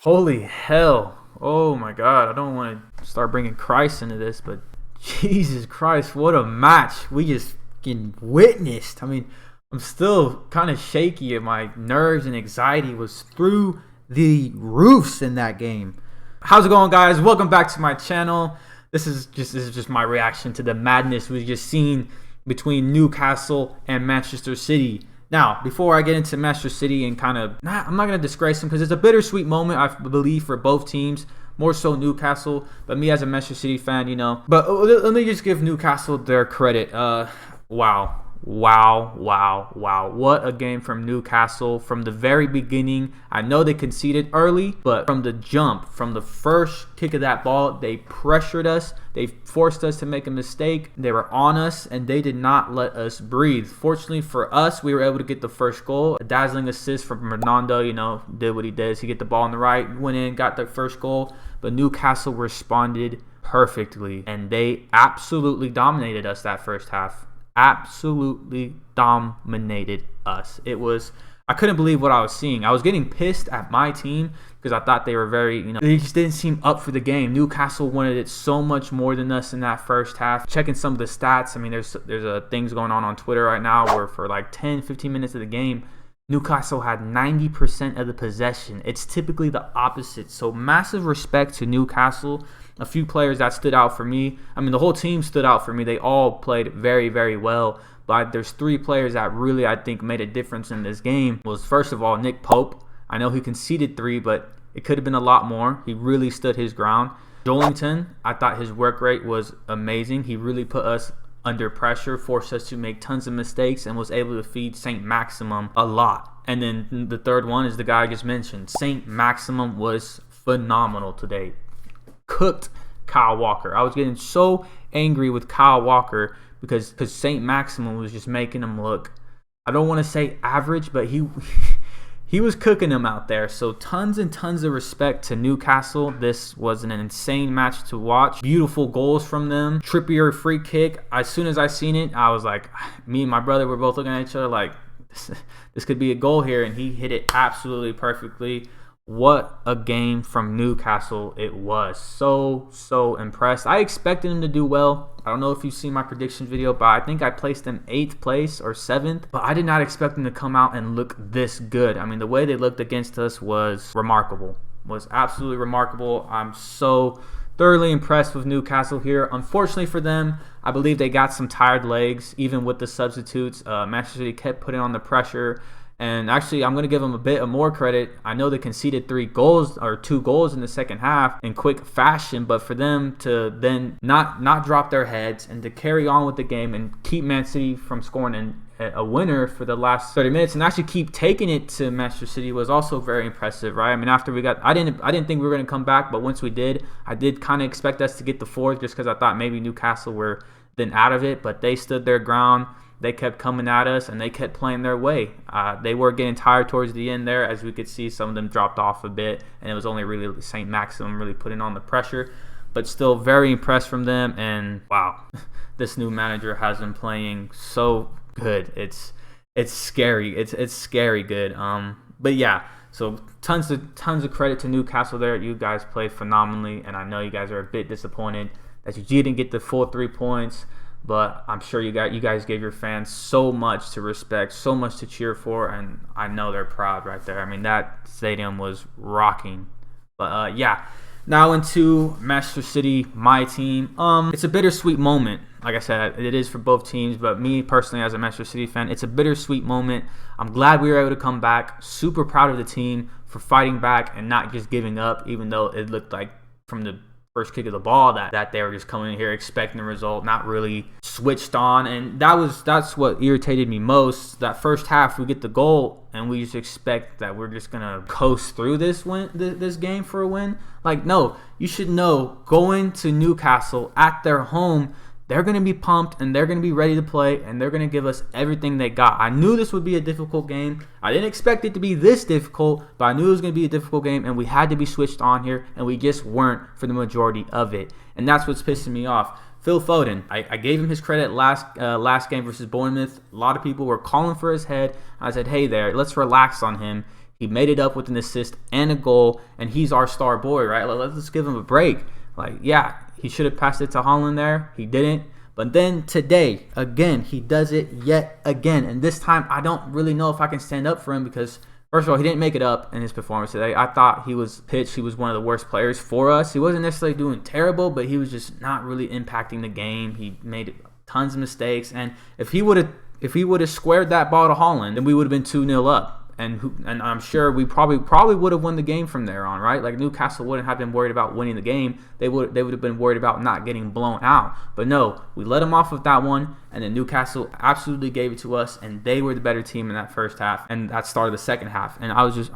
Holy hell. Oh my God. I don't want to start bringing Christ into this, but Jesus Christ, what a match we just witnessed. I mean, I'm still kind of shaky, and my nerves and anxiety was through the roofs in that game. How's it going, guys? Welcome back to my channel. This is just my reaction to the madness we've just seen between Newcastle and Manchester City. Now, before I get into Manchester City and I'm not going to disgrace them because it's a bittersweet moment, I believe, for both teams. More so Newcastle, but me as a Manchester City fan, But let me just give Newcastle their credit. Wow. What a game from Newcastle. From the very beginning, I know they conceded early, but from the jump, from the first kick of that ball, they pressured us. They forced us to make a mistake. They were on us, and they did not let us breathe. Fortunately for us, we were able to get the first goal. A dazzling assist from Ronaldo, did what he does. He get the ball on the right, went in, got the first goal. But Newcastle responded perfectly, and they absolutely dominated us that first half. Absolutely dominated us. I couldn't believe what I was seeing. I was getting pissed at my team because I thought they were they just didn't seem up for the game. Newcastle wanted it so much more than us in that first half. Checking some of the stats, I mean, there's things going on Twitter right now where for like 10-15 minutes of the game, Newcastle had 90% of the possession. It's typically the opposite. So massive respect to Newcastle. A few players that stood out for me. I mean, the whole team stood out for me. They all played very, very well. But there's three players that really, I think, made a difference in this game. Was first of all, Nick Pope. I know he conceded 3, but it could have been a lot more. He really stood his ground. Joelinton, I thought his work rate was amazing. He really put us under pressure, forced us to make tons of mistakes, and was able to feed St. Maximum a lot. And then the third one is the guy I just mentioned. St. Maximum was phenomenal today. Cooked Kyle Walker. I was getting so angry with Kyle Walker because St. Maximum was just making him look, I don't want to say average, but he was cooking him out there. So tons and tons of respect to Newcastle. This was an insane match to watch. Beautiful goals from them. Trippier free kick. As soon as I seen it, I was like, me and my brother were both looking at each other like, this could be a goal here, and he hit it absolutely perfectly. What a game from Newcastle it was. So impressed. I expected him to do well. I don't know if you've seen my prediction video, but I think I placed them 8th place or 7th. But I did not expect them to come out and look this good. I mean, the way they looked against us was remarkable. Was absolutely remarkable. I'm so thoroughly impressed with Newcastle here. Unfortunately for them, I believe they got some tired legs, even with the substitutes. Manchester City kept putting on the pressure. And actually, I'm going to give them a bit of more credit. I know they conceded 2 goals in the second half in quick fashion, but for them to then not drop their heads and to carry on with the game and keep Man City from scoring a winner for the last 30 minutes and actually keep taking it to Manchester City was also very impressive, right? I mean, after we got, I didn't think we were going to come back, but once we did, I did kind of expect us to get the 4th just because I thought maybe Newcastle were then out of it, but they stood their ground. They kept coming at us, and they kept playing their way. They were getting tired towards the end there. As we could see, some of them dropped off a bit, and it was only really St. Maximum really putting on the pressure. But still very impressed from them, and wow, this new manager has been playing so good. It's scary. It's scary good. But yeah, so tons of credit to Newcastle there. You guys played phenomenally, and I know you guys are a bit disappointed that you didn't get the full 3 points. But I'm sure you guys gave your fans so much to respect, so much to cheer for, and I know they're proud right there. I mean, that stadium was rocking. But yeah, now into Manchester City, my team. It's a bittersweet moment. Like I said, it is for both teams, but me personally as a Manchester City fan, it's a bittersweet moment. I'm glad we were able to come back. Super proud of the team for fighting back and not just giving up, even though it looked like from the first kick of the ball that they were just coming in here expecting the result, not really switched on. And that's what irritated me most. That first half, we get the goal and we just expect that we're just gonna coast through this game for a win. Like, no, you should know going to Newcastle at their home, they're going to be pumped and they're going to be ready to play and they're going to give us everything they got. I knew this would be a difficult game. I didn't expect it to be this difficult, but I knew it was going to be a difficult game, and we had to be switched on here, and we just weren't for the majority of it. And that's what's pissing me off. Phil Foden, I gave him his credit last game versus Bournemouth. A lot of people were calling for his head. I said, hey there, let's relax on him. He made it up with an assist and a goal, and he's our star boy, right? Let's give him a break. Like, yeah, he should have passed it to Haaland there. He didn't. But then today, again, he does it yet again. And this time, I don't really know if I can stand up for him because, first of all, he didn't make it up in his performance today. I thought he was pitched. He was one of the worst players for us. He wasn't necessarily doing terrible, but he was just not really impacting the game. He made tons of mistakes. And if he would have squared that ball to Haaland, then we would have been 2-0 up. And I'm sure we probably would have won the game from there on, right? Like, Newcastle wouldn't have been worried about winning the game. They would have been worried about not getting blown out. But no, we let them off with that one, and then Newcastle absolutely gave it to us, and they were the better team in that first half, and that started the second half. And I was just,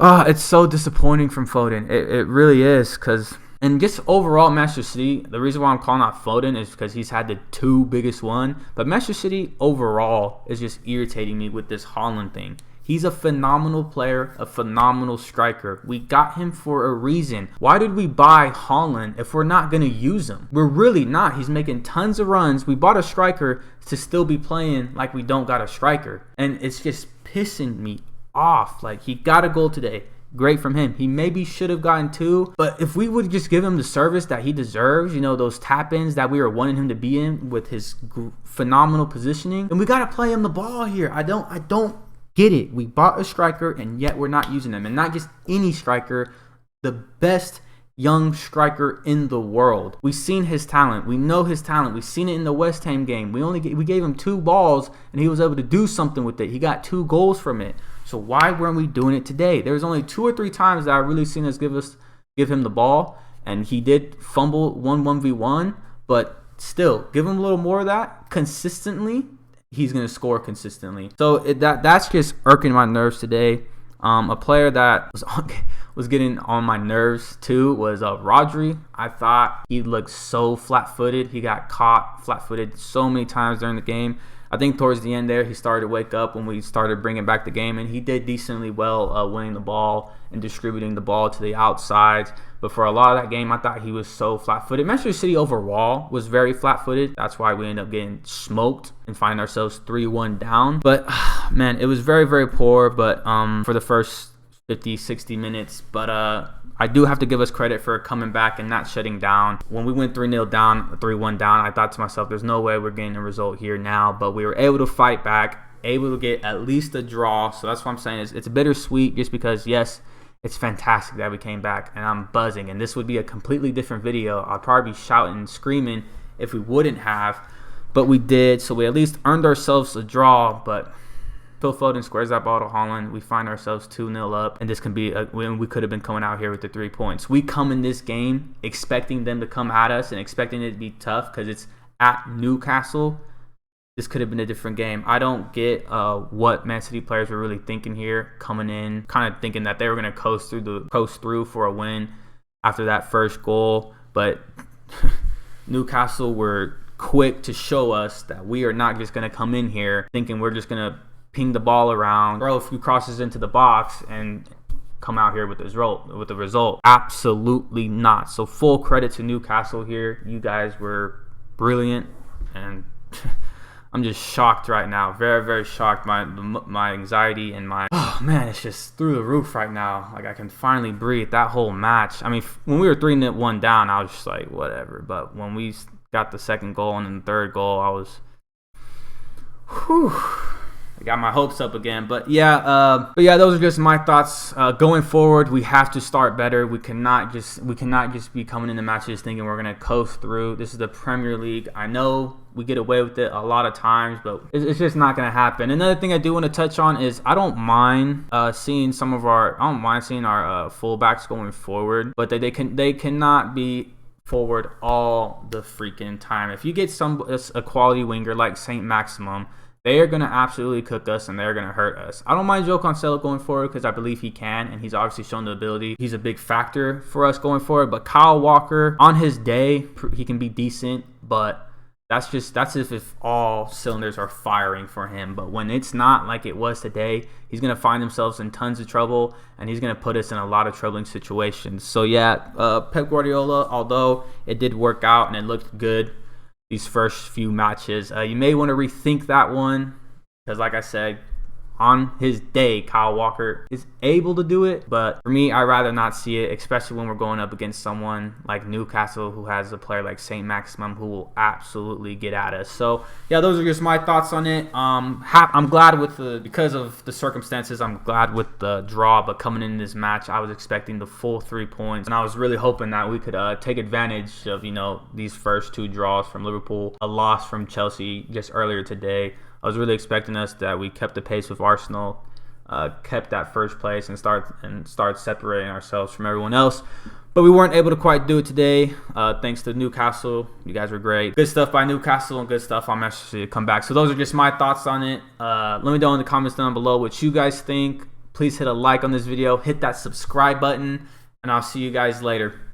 it's so disappointing from Foden. It really is, because. And just overall, Manchester City, the reason why I'm calling out Foden is because he's had the 2 biggest one. But Manchester City overall is just irritating me with this Haaland thing. He's a phenomenal player, a phenomenal striker. We got him for a reason. Why did we buy Haaland if we're not going to use him? We're really not. He's making tons of runs. We bought a striker to still be playing like we don't got a striker. And it's just pissing me off. Like, he got a goal today. Great from him. He maybe should have gotten 2, but if we would just give him the service that he deserves, those tap-ins that we were wanting him to be in with his phenomenal positioning, then we got to play him the ball here. I don't get it. We bought a striker, and yet we're not using him. And not just any striker, the best young striker in the world. We've seen his talent. We know his talent. We've seen it in the West Ham game. We gave him 2 balls, and he was able to do something with it. He got 2 goals from it. So why weren't we doing it today? There was only 2 or 3 times that I really seen us give him the ball, and he did fumble 1v1, but still, give him a little more of that consistently. He's going to score consistently. So that's just irking my nerves today. A player that was getting on my nerves too was Rodri. I thought he looked so flat-footed. He got caught flat-footed so many times during the game. I think towards the end there, he started to wake up when we started bringing back the game, and he did decently well winning the ball and distributing the ball to the outsides. But for a lot of that game, I thought he was so flat-footed. Manchester City overall was very flat-footed. That's why we ended up getting smoked and finding ourselves 3-1 down. But, man, it was very, very poor but for the first 50, 60 minutes. But I do have to give us credit for coming back and not shutting down. When we went 3-0 down, 3-1 down, I thought to myself, there's no way we're getting a result here now. But we were able to fight back, able to get at least a draw. So that's what I'm saying. It's bittersweet just because, yes, it's fantastic that we came back, and I'm buzzing. And this would be a completely different video. I'd probably be shouting and screaming if we wouldn't have. But we did, so we at least earned ourselves a draw. But Phil Foden squares that ball to Haaland. We find ourselves 2-0 up, and this can be we could have been coming out here with the 3 points. We come in this game expecting them to come at us and expecting it to be tough because it's at Newcastle. This could have been a different game. I don't get what Man City players were really thinking here, coming in, kind of thinking that they were going to coast through for a win after that first goal. But Newcastle were quick to show us that we are not just going to come in here thinking we're just going to ping the ball around, throw a few crosses into the box, and come out here with the result. Absolutely not. So full credit to Newcastle here. You guys were brilliant, and I'm just shocked right now. Very, very shocked. My anxiety and it's just through the roof right now. Like, I can finally breathe. That whole match. I mean, when we were 3-1 down, I was just like, whatever. But when we got the second goal and then the third goal, I was, I got my hopes up again. But yeah, those are just my thoughts. Going forward, we have to start better. We cannot just be coming into matches thinking we're gonna coast through. This is the Premier League. I know we get away with it a lot of times, but it's just not gonna happen. Another thing I do want to touch on is I don't mind seeing our fullbacks going forward, but they cannot be forward all the freaking time. If you get a quality winger like Saint Maximum, they are going to absolutely cook us, and they're going to hurt us. I don't mind Joe Cancelo going forward because I believe he can, and he's obviously shown the ability. He's a big factor for us going forward. But Kyle Walker, on his day, he can be decent, but that's if all cylinders are firing for him. But when it's not like it was today, he's going to find himself in tons of trouble, and he's going to put us in a lot of troubling situations. So yeah, Pep Guardiola, although it did work out and it looked good these first few matches, you may want to rethink that one because, like I said, on his day, Kyle Walker is able to do it. But for me, I'd rather not see it, especially when we're going up against someone like Newcastle, who has a player like Saint Maximin who will absolutely get at us. So yeah, those are just my thoughts on it. I'm glad because of the circumstances, I'm glad with the draw. But coming in this match, I was expecting the full 3 points, and I was really hoping that we could take advantage of these first 2 draws from Liverpool, a loss from Chelsea just earlier today. I was really expecting us that we kept the pace with Arsenal, kept that first place, and start separating ourselves from everyone else. But we weren't able to quite do it today, thanks to Newcastle. You guys were great. Good stuff by Newcastle and good stuff on Manchester City to come back. So those are just my thoughts on it. Let me know in the comments down below what you guys think. Please hit a like on this video, hit that subscribe button, and I'll see you guys later.